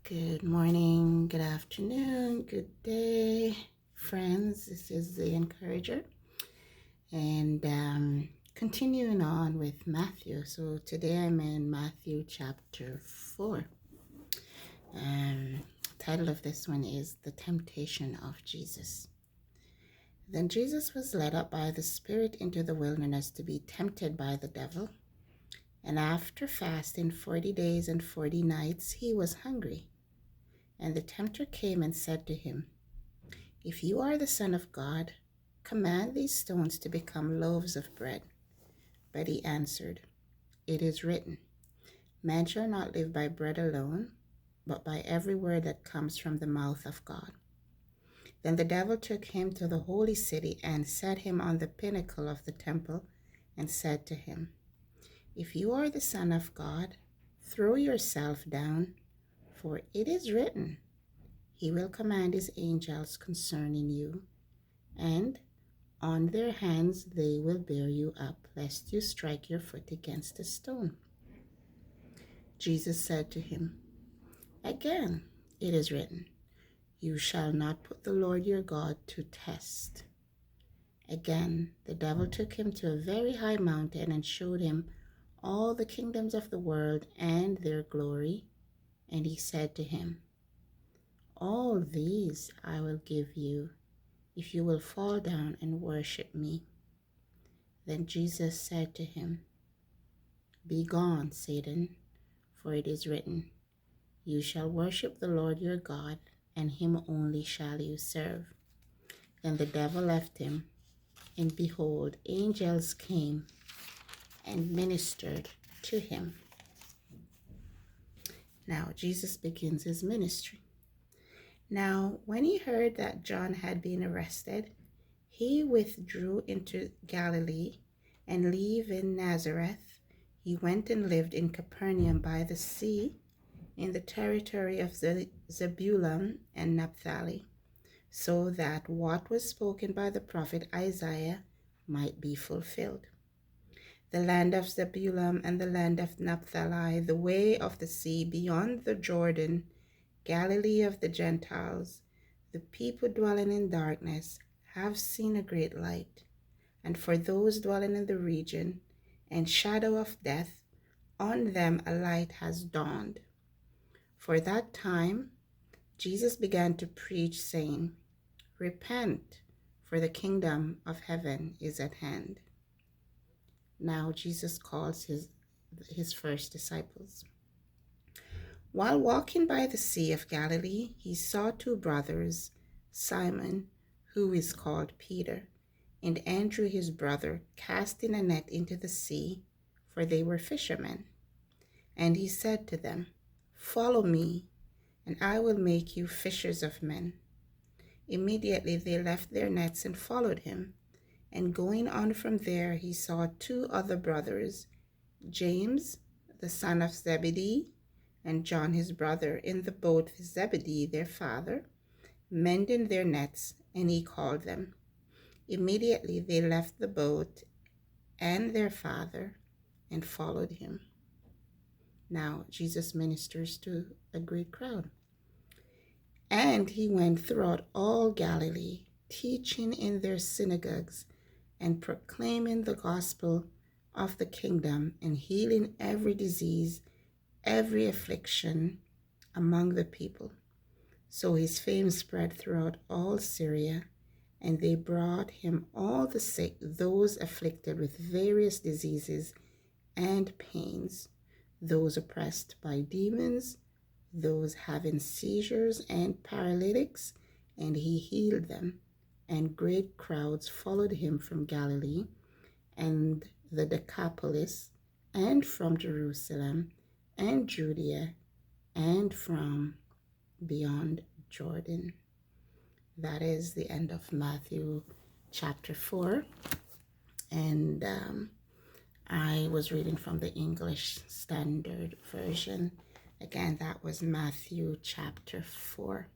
Good morning, good afternoon, good day, friends. This is the Encourager, and continuing on with Matthew. So today I'm in Matthew chapter 4. Title of this one is The Temptation of Jesus. Then Jesus was led up by the Spirit into the wilderness to be tempted by the devil. And after fasting 40 days and 40 nights, he was hungry. And the tempter came and said to him, "If you are the Son of God, command these stones to become loaves of bread." But he answered, "It is written, man shall not live by bread alone, but by every word that comes from the mouth of God." Then the devil took him to the holy city and set him on the pinnacle of the temple and said to him, "If you are the Son of God, throw yourself down, for it is written, he will command his angels concerning you, and on their hands they will bear you up, lest you strike your foot against a stone." Jesus said to him, "Again, it is written, you shall not put the Lord your God to test." Again, the devil took him to a very high mountain and showed him all the kingdoms of the world and their glory. And he said to him, "All these I will give you if you will fall down and worship me." Then Jesus said to him, "Begone, Satan, for it is written, you shall worship the Lord your God, and him only shall you serve." Then the devil left him, and behold, angels came and ministered to him. Now Jesus begins his ministry. Now, when he heard that John had been arrested, he withdrew into Galilee, and leaving Nazareth, he went and lived in Capernaum by the sea, in the territory of Zebulun and Naphtali, so that what was spoken by the prophet Isaiah might be fulfilled. The land of Zebulun and the land of Naphtali, the way of the sea beyond the Jordan, Galilee of the Gentiles, the people dwelling in darkness have seen a great light. And for those dwelling in the region and shadow of death, on them a light has dawned. For that time Jesus began to preach, saying, "Repent, for the kingdom of heaven is at hand." Now Jesus calls his first disciples. While walking by the Sea of Galilee, he saw two brothers, Simon, who is called Peter, and Andrew his brother, casting a net into the sea, for they were fishermen. And he said to them, "Follow me, and I will make you fishers of men." Immediately they left their nets and followed him. And going on from there, he saw two other brothers, James, the son of Zebedee, and John his brother, in the boat with Zebedee their father, mending their nets, and he called them. Immediately they left the boat and their father and followed him. Now Jesus ministers to a great crowd. And he went throughout all Galilee, teaching in their synagogues and proclaiming the gospel of the kingdom and healing every disease, every affliction among the people. So his fame spread throughout all Syria, and they brought him all the sick, those afflicted with various diseases and pains, those oppressed by demons, those having seizures and paralytics, and he healed them. And great crowds followed him from Galilee and the Decapolis, and from Jerusalem and Judea, and from beyond Jordan. That is the end of Matthew chapter 4. And I was reading from the English Standard Version. Again, that was Matthew chapter 4.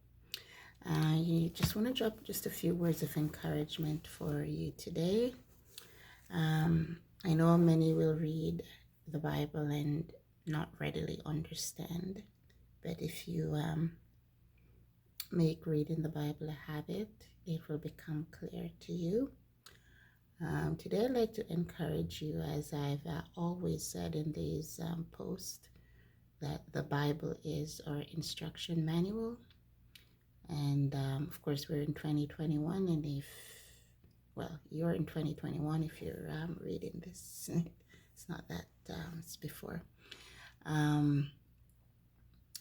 I just want to drop just a few words of encouragement for you today. I know many will read the Bible and not readily understand But if you make reading the Bible a habit, it will become clear to you. Today, I'd like to encourage you, as I've always said in these posts, that the Bible is our instruction manual. And of course, we're in 2021, and you're in 2021 if you're reading this. It's not that, it's before.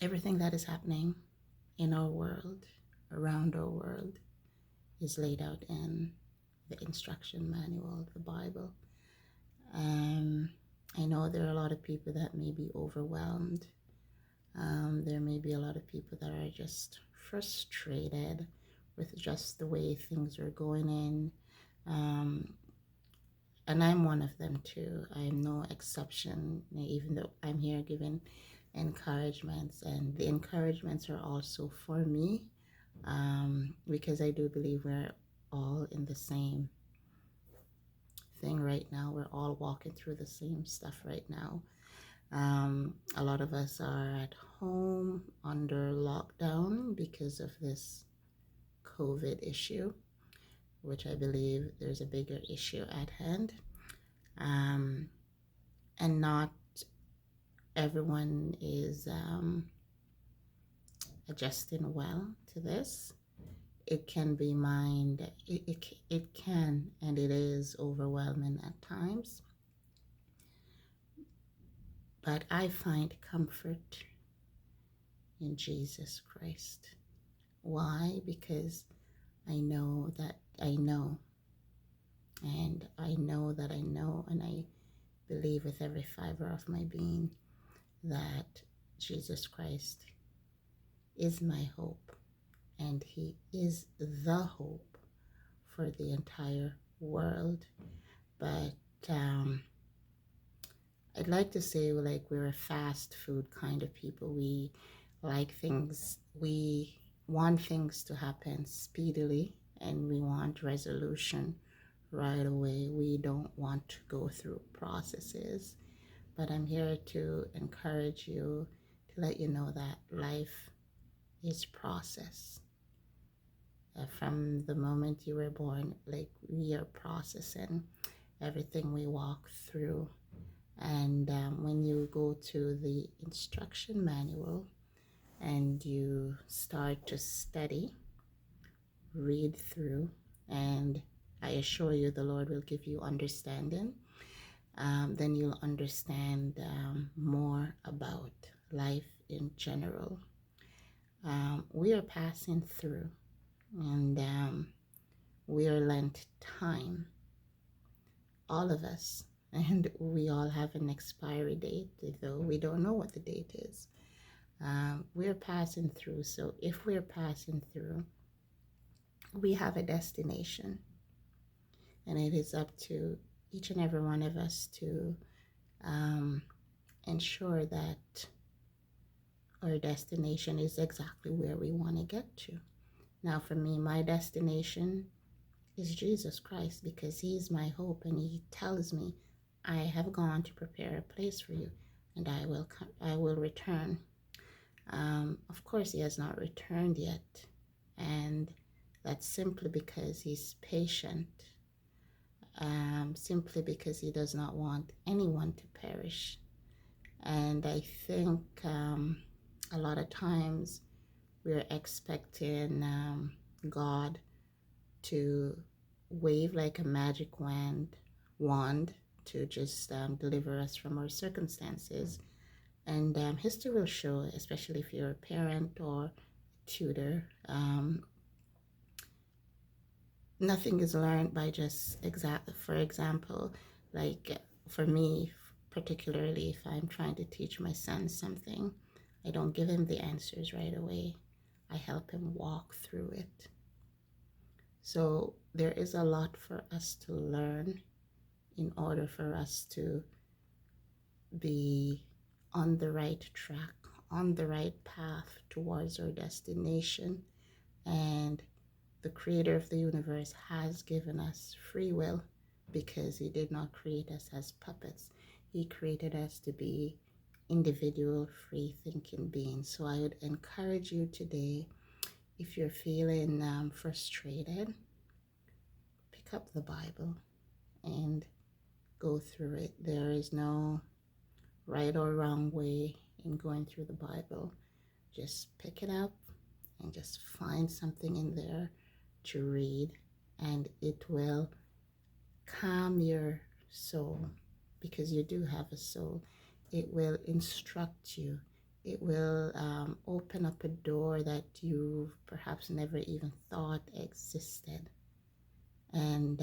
Everything that is happening in our world, around our world, is laid out in the instruction manual of the Bible. I know there are a lot of people that may be overwhelmed. There may be a lot of people that are just frustrated with just the way things are going in. And I'm one of them too. I'm no exception, even though I'm here giving encouragements. And the encouragements are also for me, because I do believe we're all in the same thing right now. We're all walking through the same stuff right now. A lot of us are at home under lockdown because of this COVID issue, which I believe there's a bigger issue at hand. And not everyone is adjusting well to this. It can be it can and it is overwhelming at times. But I find comfort in Jesus Christ. Why? Because I know that I know, and I know that I know, and I believe with every fiber of my being that Jesus Christ is my hope, and he is the hope for the entire world. But I'd like to say, like, we're a fast food kind of people. We like things, we want things to happen speedily, and we want resolution right away. We don't want to go through processes. But I'm here to encourage you, to let you know that life is process. From the moment you were born, like, we are processing everything we walk through. And when you go to the instruction manual and you start to study, read through, and I assure you the Lord will give you understanding, then you'll understand more about life in general. We are passing through, and we are lent time, all of us, and we all have an expiry date, though we don't know what the date is. We're passing through, so if we're passing through, we have a destination, and it is up to each and every one of us to ensure that our destination is exactly where we want to get to. Now, for me, my destination is Jesus Christ, because he's my hope, and he tells me, I have gone to prepare a place for you, and I will return. Of course, he has not returned yet, and that's simply because he's patient, simply because he does not want anyone to perish. And I think a lot of times we're expecting God to wave like a magic wand to just deliver us from our circumstances. And history will show, especially if you're a parent or tutor, nothing is learned by just for example, like for me particularly, if I'm trying to teach my son something, I don't give him the answers right away. I help him walk through it. So there is a lot for us to learn in order for us to be on the right track, on the right path towards our destination. And the creator of the universe has given us free will, because he did not create us as puppets. He created us to be individual free thinking being. So I would encourage you today, if you're feeling frustrated, pick up the Bible and go through it. There is no right or wrong way in going through the Bible. Just pick it up and just find something in there to read, and it will calm your soul, because you do have a soul. It will instruct you. It will open up a door that you perhaps never even thought existed. And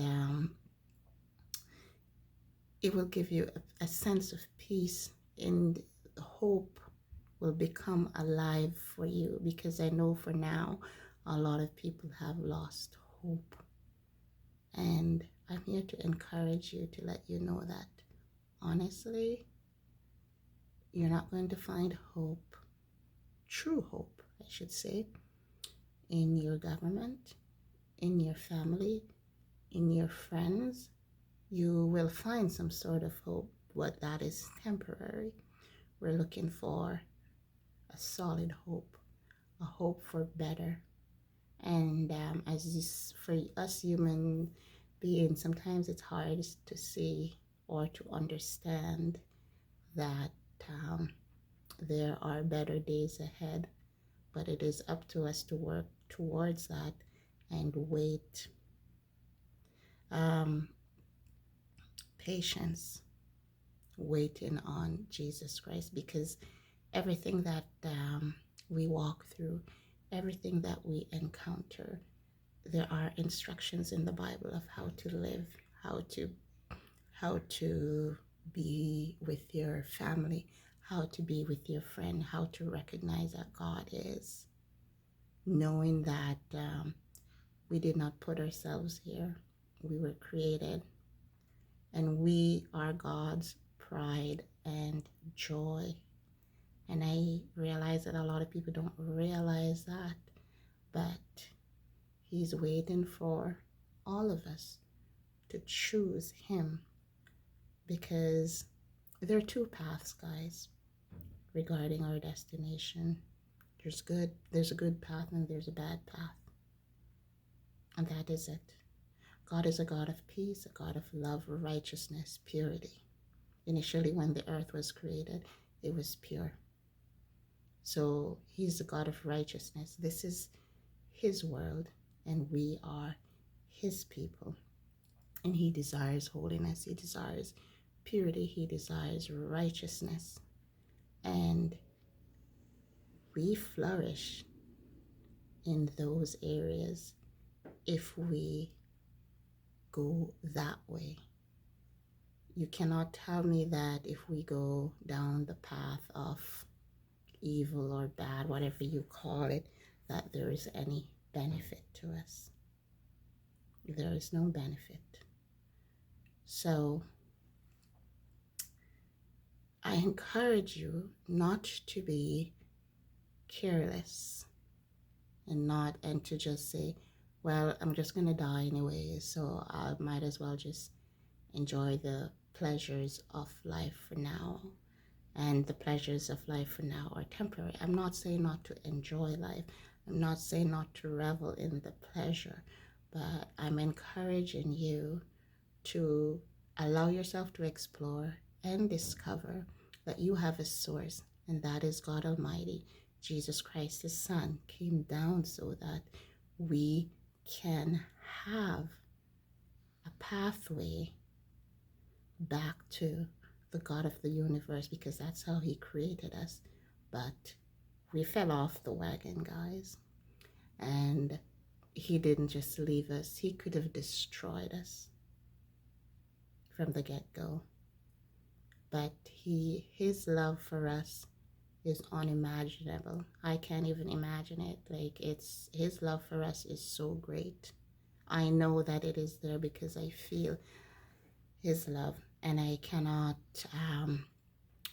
it will give you a sense of peace, and hope will become alive for you, because I know for now a lot of people have lost hope. And I'm here to encourage you, to let you know that honestly, you're not going to find hope, true hope, I should say, in your government, in your family, in your friends. You will find some sort of hope, but that is temporary. We're looking for a solid hope, a hope for better. And as this, for us human beings, sometimes it's hard to see or to understand that there are better days ahead, but it is up to us to work towards that and wait. Patience, waiting on Jesus Christ, because everything that we walk through, everything that we encounter, there are instructions in the Bible of how to live, how to be with your family, how to be with your friend, how to recognize that God is, knowing that we did not put ourselves here. We were created, and we are God's pride and joy. And I realize that a lot of people don't realize that, but He's waiting for all of us to choose Him, because there are two paths, guys, regarding our destination. There's a good path, and there's a bad path. And that is it. God is a God of peace, a God of love, righteousness, purity. Initially, when the earth was created, it was pure. So He's the God of righteousness. This is His world, and we are His people. And He desires holiness. He desires purity. He desires righteousness. And we flourish in those areas if we go that way. You cannot tell me that if we go down the path of evil or bad, whatever you call it, that there is any benefit to us. There is no benefit. So I encourage you not to be careless and to just say, well, I'm just going to die anyway, so I might as well just enjoy the pleasures of life for now. And the pleasures of life for now are temporary. I'm not saying not to enjoy life. I'm not saying not to revel in the pleasure, but I'm encouraging you to allow yourself to explore and discover that you have a source, and that is God Almighty. Jesus Christ, His Son, came down so that we can have a pathway back to the God of the universe, because that's how He created us. But we fell off the wagon, guys, and He didn't just leave us. He could have destroyed us from the get-go, but His love for us is unimaginable. I can't even imagine it. Like, His love for us is so great. I know that it is there because I feel His love, and I cannot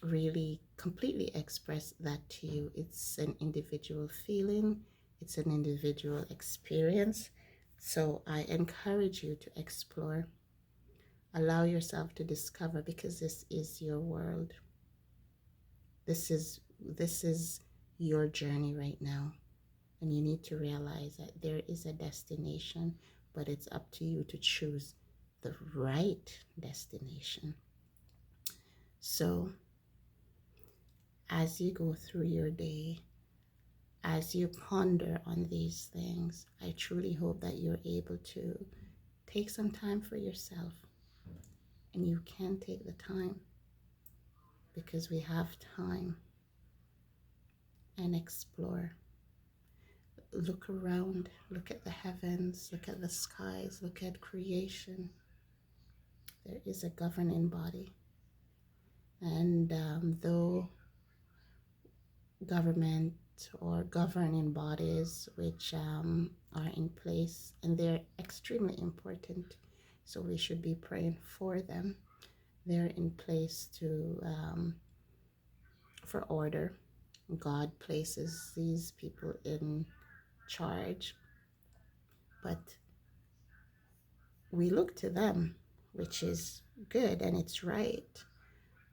really completely express that to you. It's an individual feeling, it's an individual experience. So I encourage you to explore, allow yourself to discover, because this is your world. This is your journey right now, and you need to realize that there is a destination, but it's up to you to choose the right destination. So as you go through your day, as you ponder on these things, I truly hope that you're able to take some time for yourself. And you can take the time, because we have time, and explore. Look around, look at the heavens, look at the skies, look at creation. There is a governing body. And though government or governing bodies which are in place, and they're extremely important, so we should be praying for them. They're in place to for order. God places these people in charge, but we look to them, which is good and it's right,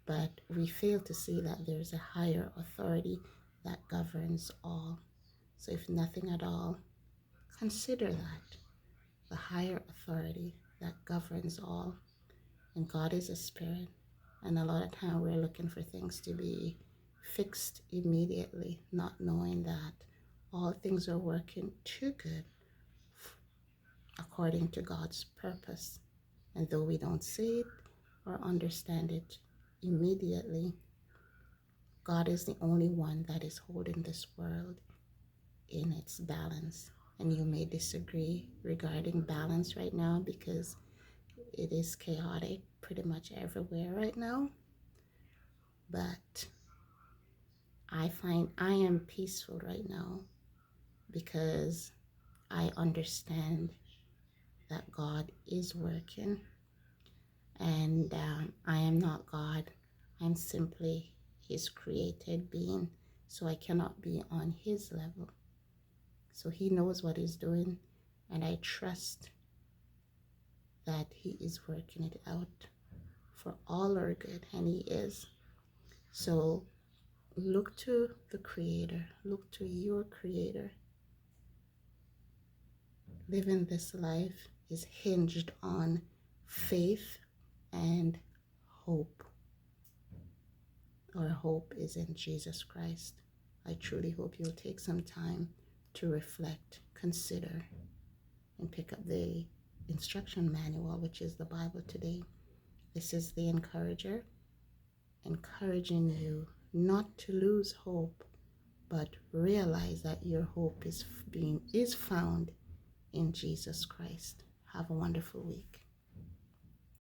but we fail to see that there's a higher authority that governs all. So if nothing at all, consider that the higher authority that governs all. And God is a spirit, and a lot of time we're looking for things to be fixed immediately, not knowing that all things are working too good according to God's purpose. And though we don't see it or understand it immediately, God is the only one that is holding this world in its balance. And you may disagree regarding balance right now, because it is chaotic pretty much everywhere right now. But I find I am peaceful right now because I understand that God is working, and I am not God. I'm simply his created being, so I cannot be on his level. So he knows what he's doing, and I trust that he is working it out for all our good, and he is. So look to the Creator, look to your Creator. Living this life is hinged on faith and hope. Our hope is in Jesus Christ. I truly hope you'll take some time to reflect, consider, and pick up the instruction manual, which is the Bible today. This is the encourager, encouraging you not to lose hope, but realize that your hope is found in Jesus Christ. Have a wonderful week.